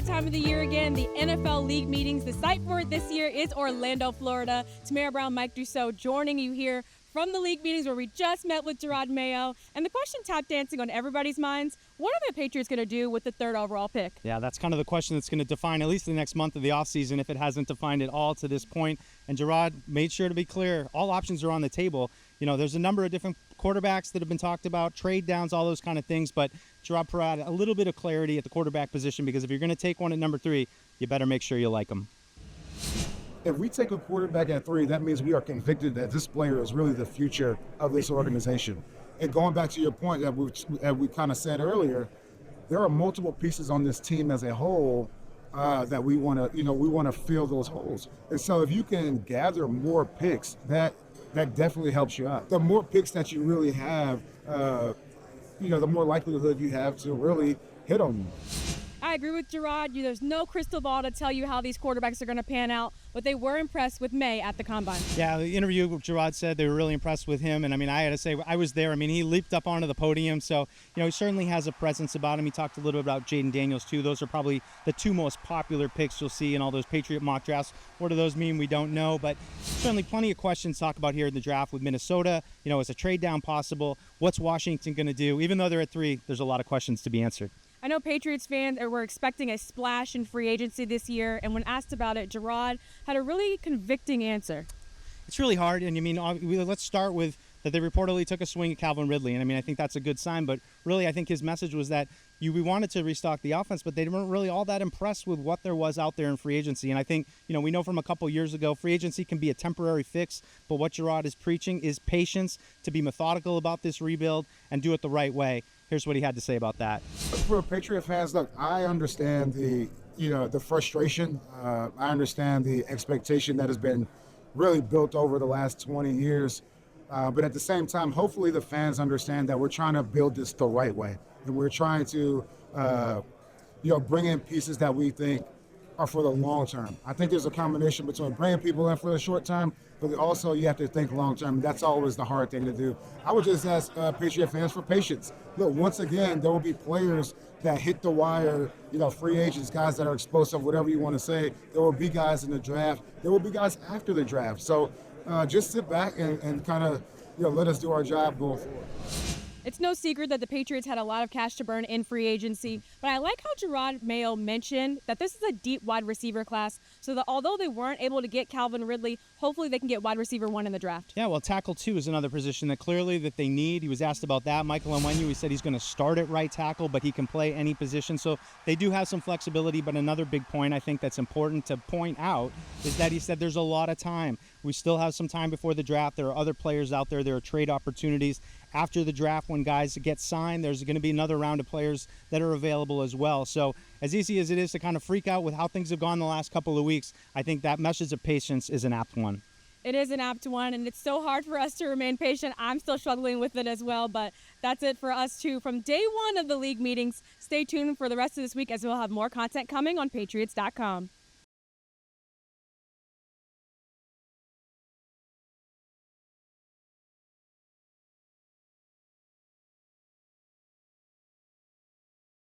that time of the year again, the NFL League meetings. The site for it this year is Orlando, Florida. Tamara Brown, Mike Dussault joining you here from the league meetings where we just met with Jerod Mayo. And the question tap dancing on everybody's minds, what are the Patriots going to do with the third overall pick? Yeah, that's kind of the question that's going to define at least the next month of the offseason if it hasn't defined it all to this point. And Jerod made sure to be clear, all options are on the table. You know, there's a number of different quarterbacks that have been talked about, trade downs, all those kind of things. But Jerod provided a little bit of clarity at the quarterback position because if you're going to take one at number 3, you better make sure you like them. If we take a quarterback at 3, that means we are convicted that this player is really the future of this organization. And going back to your point that we kind of said earlier, there are multiple pieces on this team as a whole that we want to fill those holes. And so if you can gather more picks, that definitely helps you out. The more picks that you really have, the more likelihood you have to really hit on them. I agree with Jerod. There's no crystal ball to tell you how these quarterbacks are going to pan out, but they were impressed with Maye at the Combine. Yeah, the interview with Jerod said they were really impressed with him, and I had to say, I was there. I mean, he leaped up onto the podium, so, he certainly has a presence about him. He talked a little bit about Jayden Daniels, too. Those are probably the 2 most popular picks you'll see in all those Patriot mock drafts. What do those mean? We don't know, but certainly plenty of questions to talk about here in the draft with Minnesota. Is a trade down possible? What's Washington going to do? Even though they're at 3, there's a lot of questions to be answered. I know Patriots fans were expecting a splash in free agency this year, and when asked about it, Jerod had a really convicting answer. It's really hard, and let's start with that they reportedly took a swing at Calvin Ridley, and I think that's a good sign, but really I think his message was that we wanted to restock the offense, but they weren't really all that impressed with what there was out there in free agency, and I think, we know from a couple years ago, free agency can be a temporary fix, but what Jerod is preaching is patience, to be methodical about this rebuild and do it the right way. Here's what he had to say about that. For Patriot fans, look, I understand the frustration. I understand the expectation that has been really built over the last 20 years. But at the same time, hopefully the fans understand that we're trying to build this the right way. And we're trying to, bring in pieces that we think are for the long term. I think there's a combination between bringing people in for the short term, but also you have to think long term. That's always the hard thing to do. I would just ask Patriot fans for patience. Look, once again, there will be players that hit the wire, free agents, guys that are explosive, whatever you want to say. There will be guys in the draft. There will be guys after the draft. So just sit back and kind of, let us do our job going forward. It's no secret that the Patriots had a lot of cash to burn in free agency, but I like how Jerod Mayo mentioned that this is a deep wide receiver class, so that although they weren't able to get Calvin Ridley, hopefully they can get wide receiver 1 in the draft. Yeah, well, tackle 2 is another position that clearly that they need. He was asked about that. Michael Onwenu, he said he's going to start at right tackle, but he can play any position, so they do have some flexibility, but another big point I think that's important to point out is that he said there's a lot of time. We still have some time before the draft. There are other players out there. There are trade opportunities. After the draft, when guys get signed, there's going to be another round of players that are available as well. So as easy as it is to kind of freak out with how things have gone the last couple of weeks, I think that message of patience is an apt one. It is an apt one, and it's so hard for us to remain patient. I'm still struggling with it as well, but that's it for us too. From day 1 of the league meetings, stay tuned for the rest of this week as we'll have more content coming on Patriots.com.